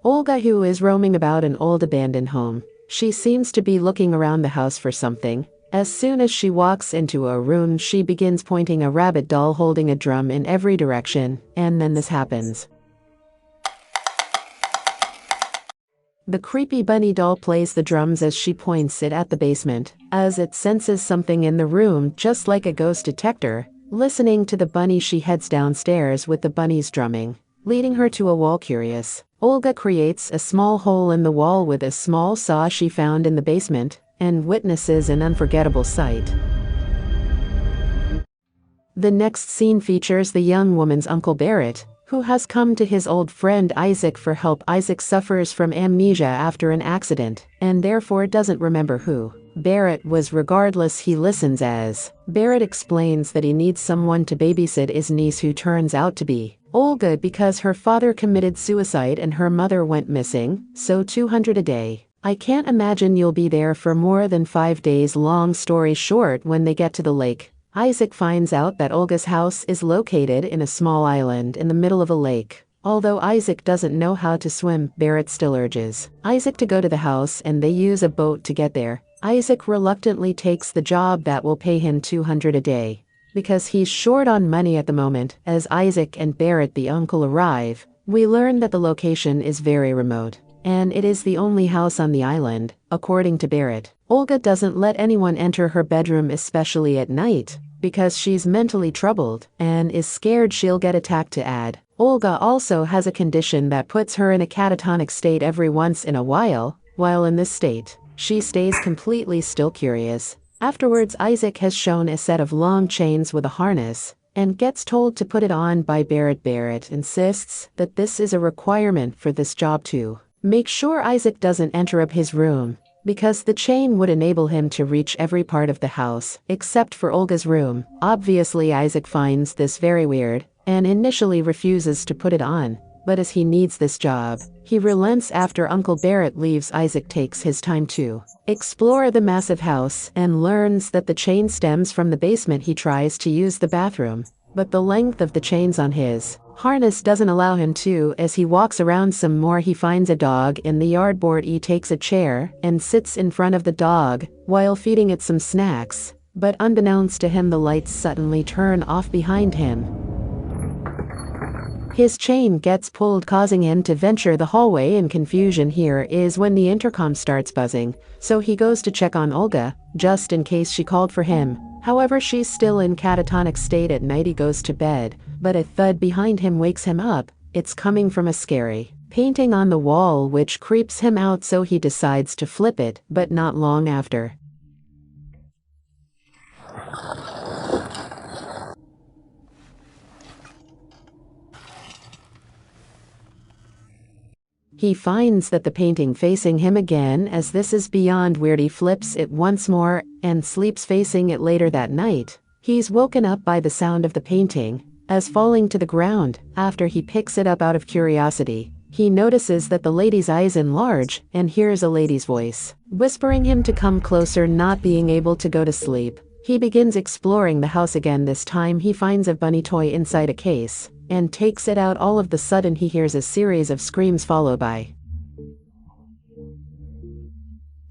Olga, who is roaming about an old abandoned home. She seems to be looking around the house for something. As soon as she walks into a room, she begins pointing a rabbit doll holding a drum in every direction, and then this happens. The creepy bunny doll plays the drums as she points it at the basement, as it senses something in the room, just like a ghost detector. Listening to the bunny, she heads downstairs with the bunny's drumming, leading her to a wall. Curious, Olga creates a small hole in the wall with a small saw she found in the basement, and witnesses an unforgettable sight. The next scene features the young woman's uncle Barrett, who has come to his old friend Isaac for help. Isaac suffers from amnesia after an accident, and therefore doesn't remember who Barrett was. Regardless, he listens as Barrett explains that he needs someone to babysit his niece, who turns out to be Olga, because her father committed suicide and her mother went missing, so 200 a day. I can't imagine you'll be there for more than 5 days. Long story short, when they get to the lake, Isaac finds out that Olga's house is located in a small island in the middle of a lake. Although Isaac doesn't know how to swim, Barrett still urges Isaac to go to the house, and they use a boat to get there. Isaac reluctantly takes the job that will pay him 200 a day, because he's short on money at the moment. As Isaac and Barrett, the uncle, arrive, we learn that the location is very remote, and it is the only house on the island, according to Barrett. Olga doesn't let anyone enter her bedroom, especially at night, because she's mentally troubled and is scared she'll get attacked. To add, Olga also has a condition that puts her in a catatonic state every once in a while. While in this state, she stays completely still. Curious, afterwards Isaac has shown a set of long chains with a harness, and gets told to put it on by Barrett. Barrett insists that this is a requirement for this job to make sure Isaac doesn't enter up his room, because the chain would enable him to reach every part of the house, except for Olga's room. Obviously, Isaac finds this very weird, and initially refuses to put it on, but as he needs this job, he relents. After Uncle Barrett leaves, Isaac takes his time to explore the massive house, and learns that the chain stems from the basement. He tries to use the bathroom, but the length of the chains on his harness doesn't allow him to. As he walks around some more, he finds a dog in the yard board. He takes a chair and sits in front of the dog while feeding it some snacks, but unbeknownst to him, the lights suddenly turn off behind him. His chain gets pulled, causing him to venture the hallway in confusion. Here is when the intercom starts buzzing, so he goes to check on Olga, just in case she called for him. However, she's still in catatonic state. At night, he goes to bed, but a thud behind him wakes him up. It's coming from a scary painting on the wall, which creeps him out, so he decides to flip it, but not long after, he finds that the painting facing him again. As this is beyond weird, he flips it once more and sleeps facing it. Later that night, he's woken up by the sound of the painting as falling to the ground. After he picks it up out of curiosity, he notices that the lady's eyes enlarge and hears a lady's voice whispering him to come closer. Not being able to go to sleep, he begins exploring the house again. This time he finds a bunny toy inside a case and takes it out. All of the sudden, he hears a series of screams followed by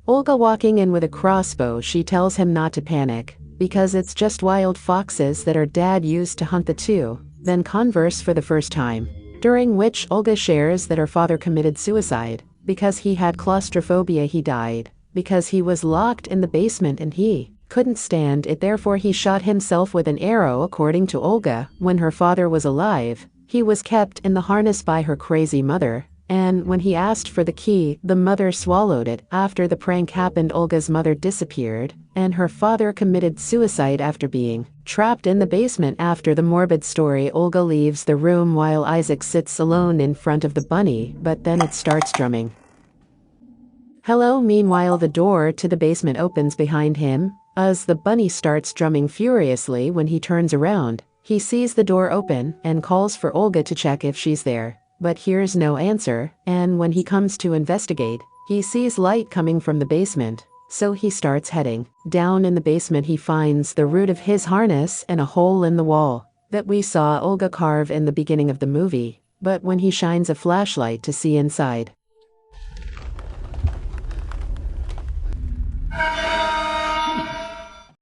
Olga walking in with a crossbow. She tells him not to panic, because it's just wild foxes that her dad used to hunt. The two then converse for the first time, during which Olga shares that her father committed suicide because he had claustrophobia. He died because he was locked in the basement and he couldn't stand it, therefore he shot himself with an arrow. According to Olga, when her father was alive, he was kept in the harness by her crazy mother, and when he asked for the key, the mother swallowed it. After the prank happened, Olga's mother disappeared, and her father committed suicide after being trapped in the basement. After the morbid story, Olga leaves the room while Isaac sits alone in front of the bunny, but then it starts drumming. Hello. Meanwhile, the door to the basement opens behind him, as the bunny starts drumming furiously. When he turns around, he sees the door open and calls for Olga to check if she's there, but hears no answer, and when he comes to investigate, he sees light coming from the basement, so he starts heading down. In the basement, he finds the root of his harness and a hole in the wall that we saw Olga carve in the beginning of the movie. but when he shines a flashlight to see inside,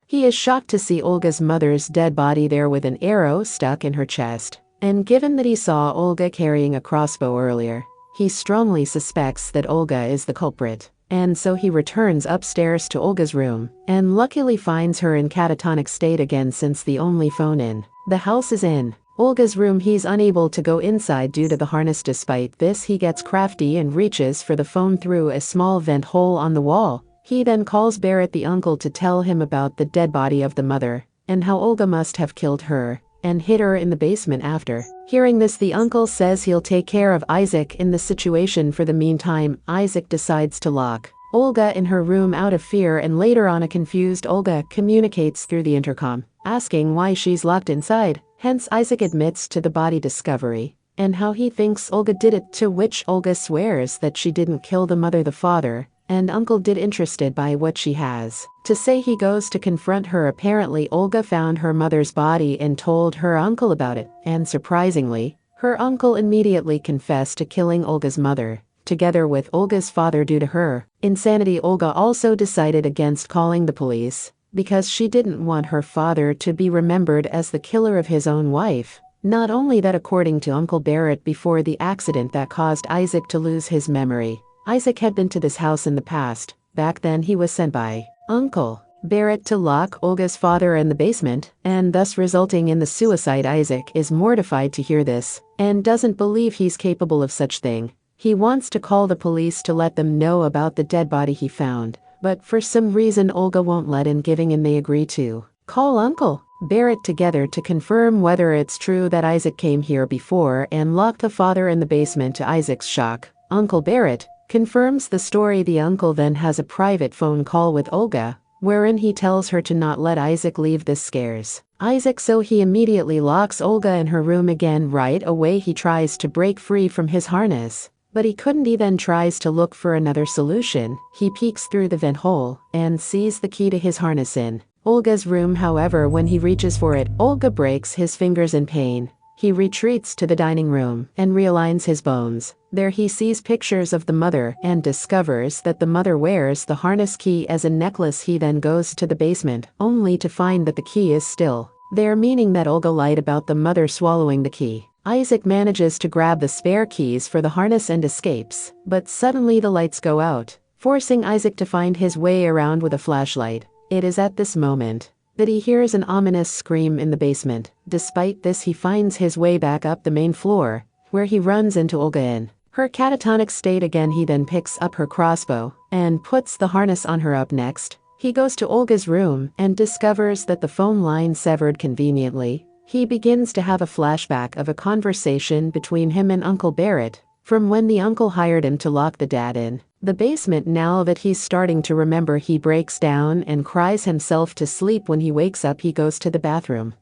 he is shocked to see Olga's mother's dead body there with an arrow stuck in her chest. And given that he saw Olga carrying a crossbow earlier, he strongly suspects that Olga is the culprit. And so he returns upstairs to Olga's room, and luckily finds her in catatonic state again since the only phone in the house is in Olga's room. He's unable to go inside due to the harness. Despite this, he gets crafty and reaches for the phone through a small vent hole on the wall. He then calls Barrett the uncle to tell him about the dead body of the mother, and how Olga must have killed her, and hid her in the basement after. Hearing this, the uncle says he'll take care of Isaac in the situation. For the meantime, Isaac decides to lock Olga in her room out of fear, and later on a confused Olga communicates through the intercom, asking why she's locked inside. Hence Isaac admits to the body discovery, and how he thinks Olga did it, to which Olga swears that she didn't kill the mother. The father and uncle did interested by what she has to say. He goes to confront her. Apparently Olga found her mother's body and told her uncle about it, and surprisingly, her uncle immediately confessed to killing Olga's mother, together with Olga's father. Due to her insanity, Olga also decided against calling the police, because she didn't want her father to be remembered as the killer of his own wife. Not only that, according to Uncle Barrett, before the accident that caused Isaac to lose his memory, Isaac had been to this house in the past. Back then he was sent by Uncle Barrett to lock Olga's father in the basement, and thus resulting in the suicide. Isaac is mortified to hear this, and doesn't believe he's capable of such thing. He wants to call the police to let them know about the dead body he found, but for some reason Olga won't let him. Giving in, they agree to call Uncle Barrett together to confirm whether it's true that Isaac came here before and locked the father in the basement. To Isaac's shock, Uncle Barrett confirms the story. The uncle then has a private phone call with Olga, wherein he tells her to not let Isaac leave. This scares Isaac, so he immediately locks Olga in her room again. Right away he tries to break free from his harness, but he couldn't. He then tries to look for another solution. He peeks through the vent hole and sees the key to his harness in Olga's room. However, when he reaches for it, Olga breaks his fingers in pain. He retreats to the dining room and realigns his bones. There he sees pictures of the mother and discovers that the mother wears the harness key as a necklace. He then goes to the basement, only to find that the key is still there, meaning that Olga lied about the mother swallowing the key. Isaac manages to grab the spare keys for the harness and escapes, but suddenly the lights go out, forcing Isaac to find his way around with a flashlight. It is at this moment that he hears an ominous scream in the basement. Despite this, he finds his way back up the main floor, where he runs into Olga in her catatonic state again. He then picks up her crossbow and puts the harness on her. Up next, he goes to Olga's room and discovers that the phone line severed conveniently. He begins to have a flashback of a conversation between him and Uncle Barrett, from when the uncle hired him to lock the dad in the basement. Now that he's starting to remember, he breaks down and cries himself to sleep. When he wakes up, he goes to the bathroom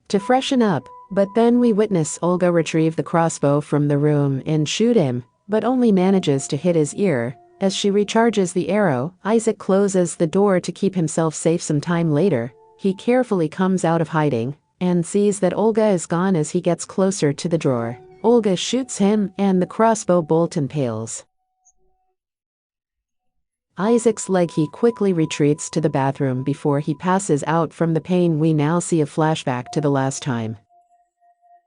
to freshen up, but then we witness Olga retrieve the crossbow from the room and shoot him, but only manages to hit his ear. As she recharges the arrow, Isaac closes the door to keep himself safe. Some time later, he carefully comes out of hiding and sees that Olga is gone. As he gets closer to the drawer, Olga shoots him and the crossbow bolt impales Isaac's leg. He quickly retreats to the bathroom before he passes out from the pain. We now see a flashback to the last time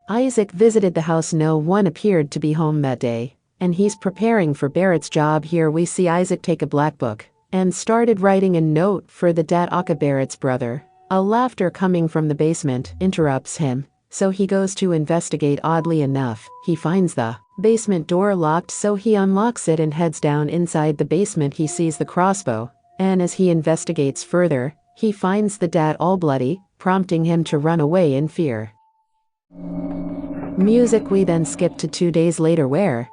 Isaac visited the house. No one appeared to be home that day, and he's preparing for Barrett's job. Here we see Isaac take a black book and started writing a note for the dad, Aka Barrett's brother. A laughter coming from the basement interrupts him, so he goes to investigate. Oddly enough, he finds the basement door locked, so he unlocks it and heads down. Inside the basement, he sees the crossbow, and as he investigates further, he finds the dad all bloody, prompting him to run away in fear. Music. We then skip to 2 days later, where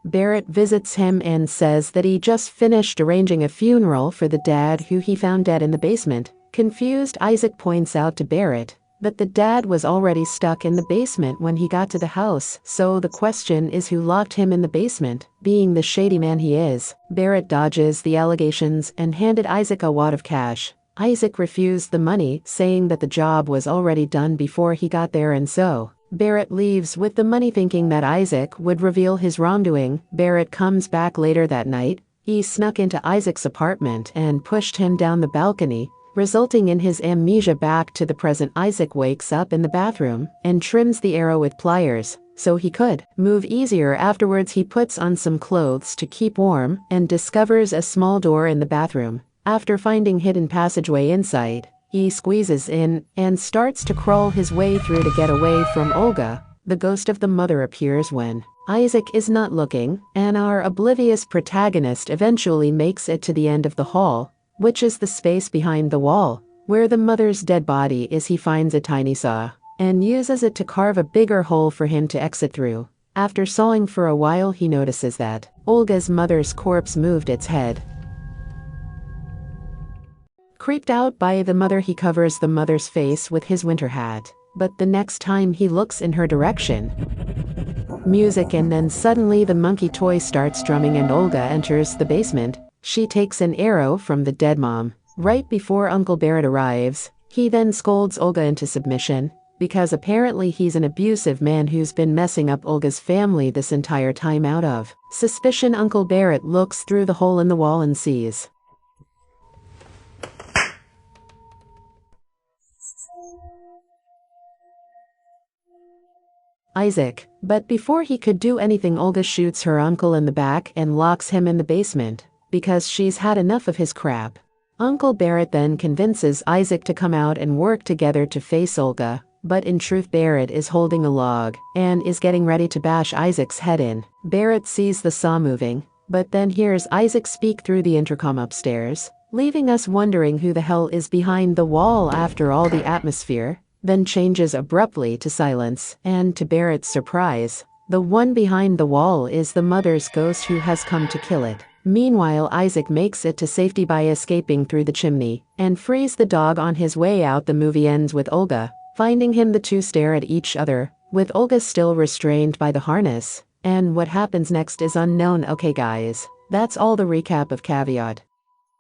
Barrett visits him and says that he just finished arranging a funeral for the dad who he found dead in the basement. Confused, Isaac points out to Barrett that the dad was already stuck in the basement when he got to the house, so the question is who locked him in the basement. Being the shady man he is, Barrett dodges the allegations and handed Isaac a wad of cash. Isaac refused the money, saying that the job was already done before he got there, and so Barrett leaves with the money thinking that Isaac would reveal his wrongdoing. Barrett comes back later that night. He snuck into Isaac's apartment and pushed him down the balcony, resulting in his amnesia back to the present. Isaac wakes up in the bathroom and trims the arrow with pliers so he could move easier. Afterwards, he puts on some clothes to keep warm and discovers a small door in the bathroom. After finding hidden passageway inside, he squeezes in and starts to crawl his way through to get away from Olga. The ghost of the mother appears when Isaac is not looking, and our oblivious protagonist eventually makes it to the end of the hall, which is the space behind the wall. Where the mother's dead body is, he finds a tiny saw and uses it to carve a bigger hole for him to exit through. After sawing for a while, he notices that Olga's mother's corpse moved its head. Creeped out by the mother, he covers the mother's face with his winter hat. But the next time he looks in her direction, music, and then suddenly the monkey toy starts drumming and Olga enters the basement. She takes an arrow from the dead mom. Right before Uncle Barrett arrives, he then scolds Olga into submission, because apparently he's an abusive man who's been messing up Olga's family this entire time. Out of suspicion, Uncle Barrett looks through the hole in the wall and sees Isaac. But before he could do anything, Olga shoots her uncle in the back and locks him in the basement, because she's had enough of his crap. Uncle Barrett then convinces Isaac to come out and work together to face Olga, but in truth Barrett is holding a log and is getting ready to bash Isaac's head in. Barrett sees the saw moving, but then hears Isaac speak through the intercom upstairs, leaving us wondering who the hell is behind the wall. After all, the atmosphere then changes abruptly to silence, and to Barrett's surprise, the one behind the wall is the mother's ghost who has come to kill it. Meanwhile, Isaac makes it to safety by escaping through the chimney and frees the dog on his way out. The movie ends with Olga finding him. The two stare at each other, with Olga still restrained by the harness, and what happens next is unknown. Okay guys, that's all the recap of Caveat.